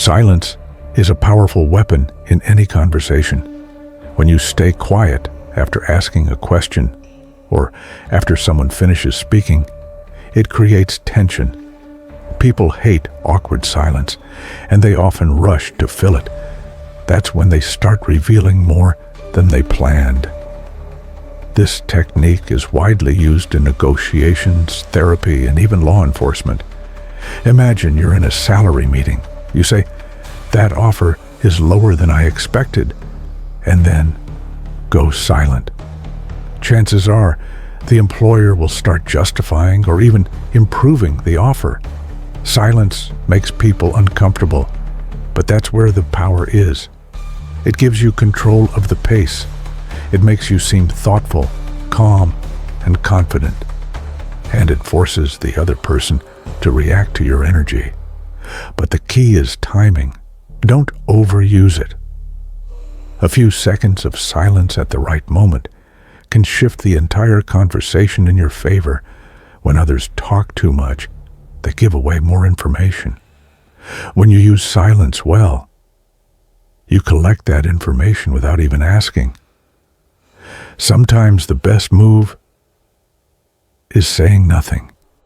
Silence is a powerful weapon in any conversation. When you stay quiet after asking a question or after someone finishes speaking, it creates tension. People hate awkward silence, and they often rush to fill it. That's when they start revealing more than they planned. This technique is widely used in negotiations, therapy, and even law enforcement. Imagine you're in a salary meeting. You say, "That offer is lower than I expected," and then go silent. Chances are the employer will start justifying or even improving the offer. Silence makes people uncomfortable, but that's where the power is. It gives you control of the pace. It makes you seem thoughtful, calm, and confident. And it forces the other person to react to your energy. But the key is timing. Don't overuse it. A few seconds of silence at the right moment can shift the entire conversation in your favor. When others talk too much, they give away more information. When you use silence well, you collect that information without even asking. Sometimes the best move is saying nothing.